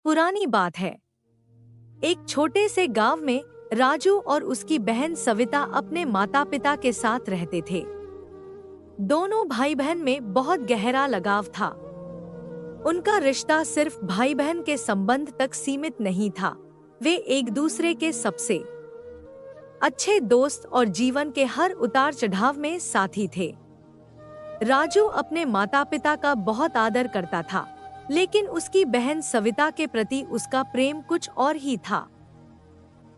पुरानी बात है। एक छोटे से गांव में राजू और उसकी बहन सविता अपने माता पिता के साथ रहते थे। दोनों भाई बहन में बहुत गहरा लगाव था। उनका रिश्ता सिर्फ भाई बहन के संबंध तक सीमित नहीं था, वे एक दूसरे के सबसे अच्छे दोस्त और जीवन के हर उतार चढ़ाव में साथी थे। राजू अपने माता पिता का बहुत आदर करता था, लेकिन उसकी बहन सविता के प्रति उसका प्रेम कुछ और ही था।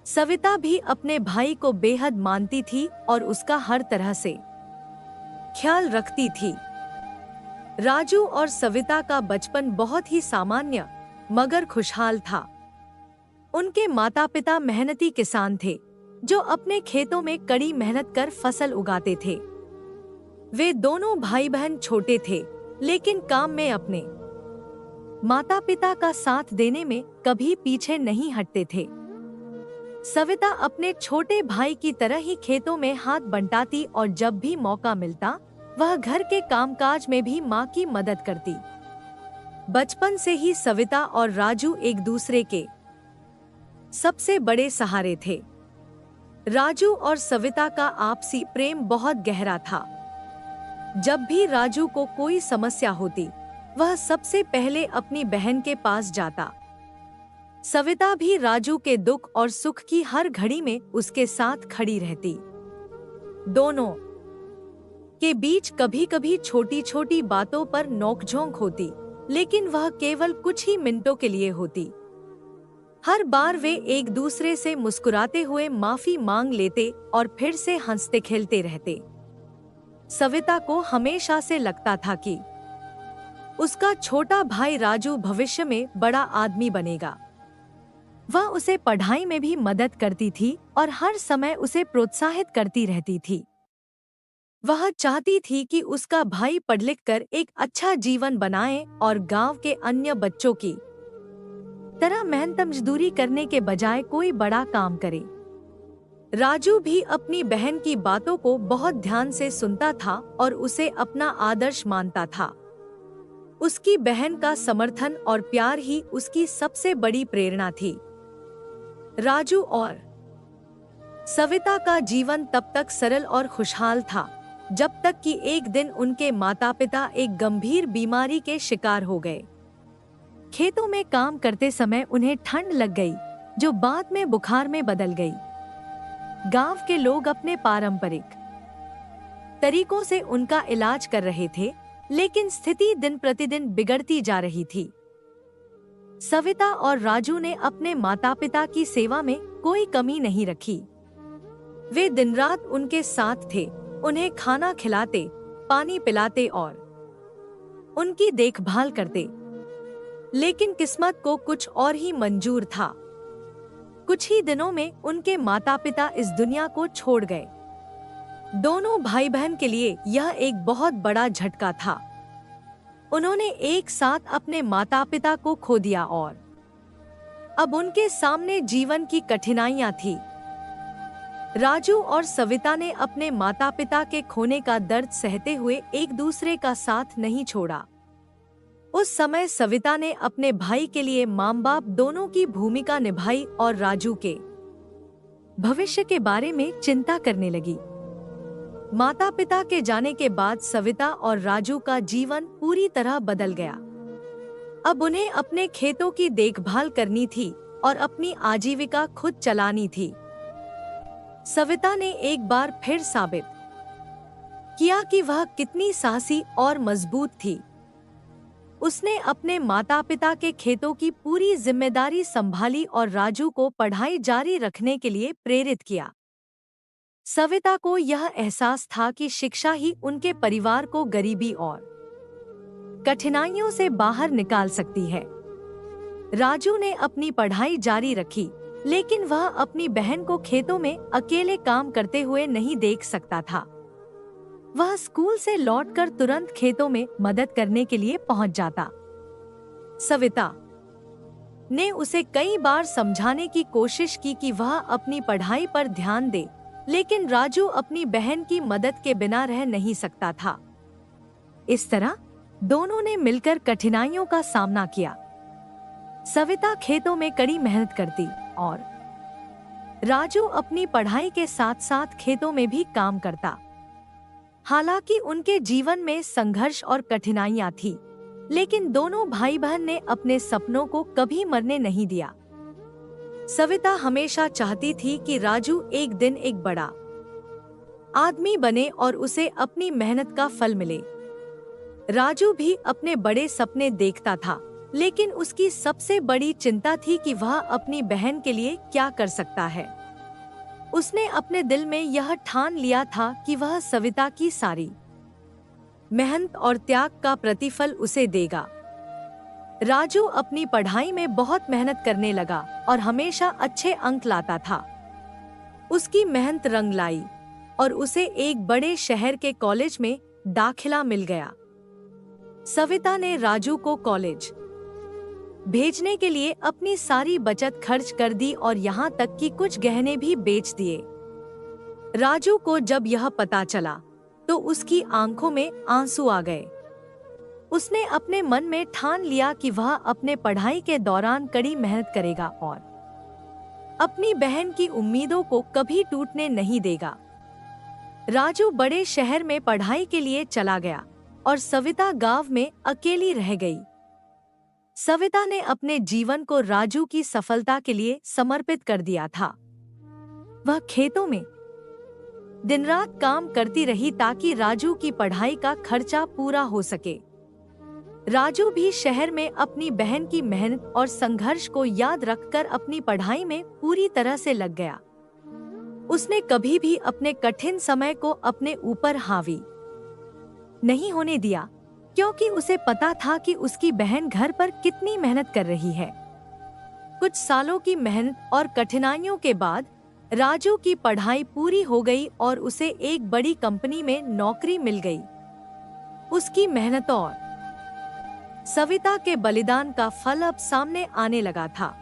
सविता भी अपने भाई को बेहद मानती थी और उसका हर तरह से ख्याल रखती थी। राजू और सविता का बचपन बहुत ही सामान्य मगर खुशहाल था। उनके माता पिता मेहनती किसान थे, जो अपने खेतों में कड़ी मेहनत कर फसल उगाते थे। वे दोनों भाई बहन छोटे थे, लेकिन काम में अपने माता पिता का साथ देने में कभी पीछे नहीं हटते थे। सविता अपने छोटे भाई की तरह ही खेतों में हाथ बंटाती और जब भी मौका मिलता वह घर के कामकाज में भी मां की मदद करती। बचपन से ही सविता और राजू एक दूसरे के सबसे बड़े सहारे थे। राजू और सविता का आपसी प्रेम बहुत गहरा था। जब भी राजू को कोई समस्या होती, वह सबसे पहले अपनी बहन के पास जाता। सविता भी राजू के दुख और सुख की हर घड़ी में उसके साथ खड़ी रहती। दोनों के बीच कभी कभी छोटी छोटी बातों पर नोकझोंक होती, लेकिन वह केवल कुछ ही मिनटों के लिए होती। हर बार वे एक दूसरे से मुस्कुराते हुए माफी मांग लेते और फिर से हंसते खेलते रहते। सविता को हमेशा से लगता था कि उसका छोटा भाई राजू भविष्य में बड़ा आदमी बनेगा। वह उसे पढ़ाई में भी मदद करती थी और हर समय उसे प्रोत्साहित करती रहती थी। वह चाहती थी कि उसका भाई पढ़ लिख कर एक अच्छा जीवन बनाए और गांव के अन्य बच्चों की तरह मेहनत मजदूरी करने के बजाय कोई बड़ा काम करे। राजू भी अपनी बहन की बातों को बहुत ध्यान से सुनता था और उसे अपना आदर्श मानता था। उसकी बहन का समर्थन और प्यार ही उसकी सबसे बड़ी प्रेरणा थी। राजू और सविता का जीवन तब तक सरल और खुशहाल था, जब तक कि एक दिन उनके माता पिता एक गंभीर बीमारी के शिकार हो गए। खेतों में काम करते समय उन्हें ठंड लग गई, जो बाद में बुखार में बदल गई। गांव के लोग अपने पारंपरिक तरीकों से उनका इलाज कर रहे थे, लेकिन स्थिति दिन प्रतिदिन बिगड़ती जा रही थी। सविता और राजू ने अपने माता पिता की सेवा में कोई कमी नहीं रखी। वे दिन रात उनके साथ थे, उन्हें खाना खिलाते, पानी पिलाते और उनकी देखभाल करते। लेकिन किस्मत को कुछ और ही मंजूर था। कुछ ही दिनों में उनके माता पिता इस दुनिया को छोड़ गए। दोनों भाई बहन के लिए यह एक बहुत बड़ा झटका था। उन्होंने एक साथ अपने माता पिता को खो दिया और अब उनके सामने जीवन की कठिनाइयां थी। राजू और सविता ने अपने माता पिता के खोने का दर्द सहते हुए एक दूसरे का साथ नहीं छोड़ा। उस समय सविता ने अपने भाई के लिए माँ बाप दोनों की भूमिका निभाई और राजू के भविष्य के बारे में चिंता करने लगी। माता पिता के जाने के बाद सविता और राजू का जीवन पूरी तरह बदल गया। अब उन्हें अपने खेतों की देखभाल करनी थी और अपनी आजीविका खुद चलानी थी। सविता ने एक बार फिर साबित किया कि वह कितनी साहसी और मजबूत थी। उसने अपने माता पिता के खेतों की पूरी जिम्मेदारी संभाली और राजू को पढ़ाई जारी रखने के लिए प्रेरित किया। सविता को यह एहसास था कि शिक्षा ही उनके परिवार को गरीबी और कठिनाइयों से बाहर निकाल सकती है। राजू ने अपनी पढ़ाई जारी रखी, लेकिन वह अपनी बहन को खेतों में अकेले काम करते हुए नहीं देख सकता था। वह स्कूल से लौटकर तुरंत खेतों में मदद करने के लिए पहुंच जाता। सविता ने उसे कई बार समझाने की कोशिश की कि वह अपनी पढ़ाई पर ध्यान दे, लेकिन राजू अपनी बहन की मदद के बिना रह नहीं सकता था। इस तरह दोनों ने मिलकर कठिनाइयों का सामना किया। सविता खेतों में कड़ी मेहनत करती और राजू अपनी पढ़ाई के साथ साथ खेतों में भी काम करता। हालांकि उनके जीवन में संघर्ष और कठिनाइयां थी, लेकिन दोनों भाई बहन ने अपने सपनों को कभी मरने नहीं दिया। सविता हमेशा चाहती थी कि राजू एक दिन एक बड़ा आदमी बने और उसे अपनी मेहनत का फल मिले। राजू भी अपने बड़े सपने देखता था, लेकिन उसकी सबसे बड़ी चिंता थी कि वह अपनी बहन के लिए क्या कर सकता है। उसने अपने दिल में यह ठान लिया था कि वह सविता की सारी मेहनत और त्याग का प्रतिफल उसे देगा। राजू अपनी पढ़ाई में बहुत मेहनत करने लगा और हमेशा अच्छे अंक लाता था। उसकी मेहनत रंग लाई और उसे एक बड़े शहर के कॉलेज में दाखिला मिल गया। सविता ने राजू को कॉलेज भेजने के लिए अपनी सारी बचत खर्च कर दी और यहाँ तक कि कुछ गहने भी बेच दिए। राजू को जब यह पता चला तो उसकी आंखों में आंसू आ गए। उसने अपने मन में ठान लिया कि वह अपने पढ़ाई के दौरान कड़ी मेहनत करेगा और अपनी बहन की उम्मीदों को कभी टूटने नहीं देगा। राजू बड़े शहर में पढ़ाई के लिए चला गया और सविता गांव में अकेली रह गई। सविता ने अपने जीवन को राजू की सफलता के लिए समर्पित कर दिया था। वह खेतों में दिन रात काम करती रही ताकि राजू की पढ़ाई का खर्चा पूरा हो सके। राजू भी शहर में अपनी बहन की मेहनत और संघर्ष को याद रखकर अपनी पढ़ाई में पूरी तरह से लग गया। उसने कभी भी अपने कठिन समय को अपने ऊपर हावी नहीं होने दिया, क्योंकि उसे पता था कि उसकी बहन घर पर कितनी मेहनत कर रही है। कुछ सालों की मेहनत और कठिनाइयों के बाद राजू की पढ़ाई पूरी हो गई और उसे एक बड़ी कंपनी में नौकरी मिल गई। उसकी मेहनत और सविता के बलिदान का फल अब सामने आने लगा था।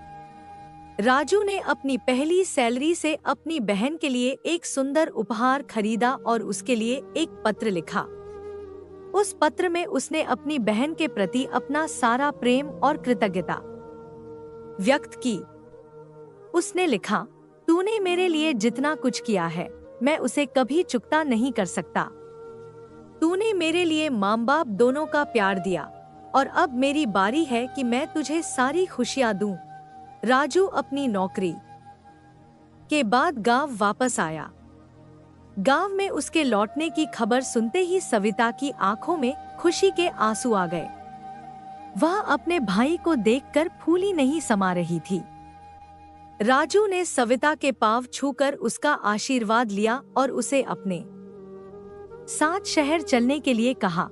राजू ने अपनी पहली सैलरी से अपनी बहन के लिए एक सुंदर उपहार खरीदा और उसके लिए एक पत्र लिखा। उस पत्र में उसने अपनी बहन के प्रति अपना सारा प्रेम और कृतज्ञता व्यक्त की। उसने लिखा, तूने मेरे लिए जितना कुछ किया है मैं उसे कभी चुकता नहीं कर सकता। तूने मेरे लिए माँ बाप दोनों का प्यार दिया और अब मेरी बारी है कि मैं तुझे सारी खुशियाँ दूं। राजू अपनी नौकरी के बाद गांव वापस आया। गांव में उसके लौटने की खबर सुनते ही सविता की आंखों में खुशी के आंसू आ गए। वह अपने भाई को देखकर फूली नहीं समा रही थी। राजू ने सविता के पांव छूकर उसका आशीर्वाद लिया और उसे अपने साथ शहर चलने के लिए कहा।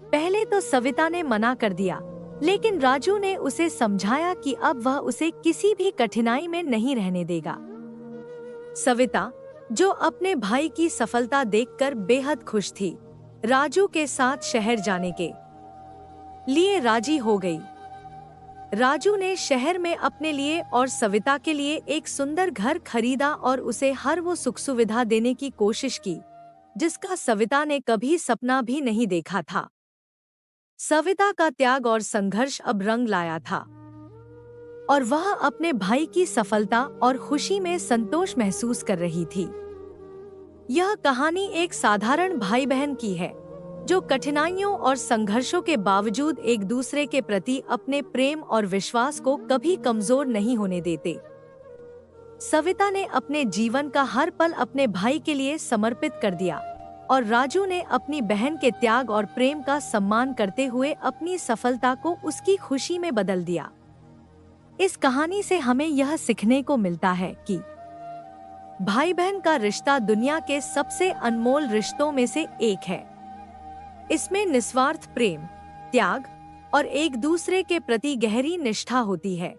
पहले तो सविता ने मना कर दिया, लेकिन राजू ने उसे समझाया कि अब वह उसे किसी भी कठिनाई में नहीं रहने देगा। सविता, जो अपने भाई की सफलता देखकर बेहद खुश थी, राजू के साथ शहर जाने के लिए राजी हो गई। राजू ने शहर में अपने लिए और सविता के लिए एक सुंदर घर खरीदा और उसे हर वो सुख सुविधा देने की कोशिश की जिसका सविता ने कभी सपना भी नहीं देखा था। सविता का त्याग और संघर्ष अब रंग लाया था और वह अपने भाई की सफलता और खुशी में संतोष महसूस कर रही थी। यह कहानी एक साधारण भाई बहन की है जो कठिनाइयों और संघर्षों के बावजूद एक दूसरे के प्रति अपने प्रेम और विश्वास को कभी कमजोर नहीं होने देते। सविता ने अपने जीवन का हर पल अपने भाई के लिए समर्पित कर दिया और राजू ने अपनी बहन के त्याग और प्रेम का सम्मान करते हुए अपनी सफलता को उसकी खुशी में बदल दिया। इस कहानी से हमें यह सीखने को मिलता है कि भाई बहन का रिश्ता दुनिया के सबसे अनमोल रिश्तों में से एक है। इसमें निस्वार्थ प्रेम, त्याग और एक दूसरे के प्रति गहरी निष्ठा होती है।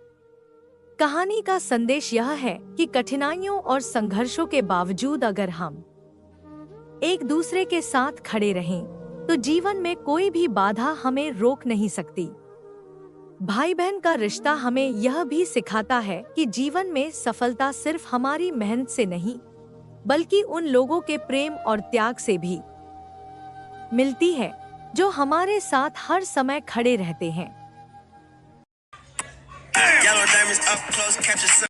कहानी का संदेश यह है कि कठिनाइयों और संघर्षों के बावजूद अगर हम एक दूसरे के साथ खड़े रहें, तो जीवन में कोई भी बाधा हमें रोक नहीं सकती। भाई बहन का रिश्ता हमें यह भी सिखाता है कि जीवन में सफलता सिर्फ हमारी मेहनत से नहीं, बल्कि उन लोगों के प्रेम और त्याग से भी मिलती है जो हमारे साथ हर समय खड़े रहते हैं। up close.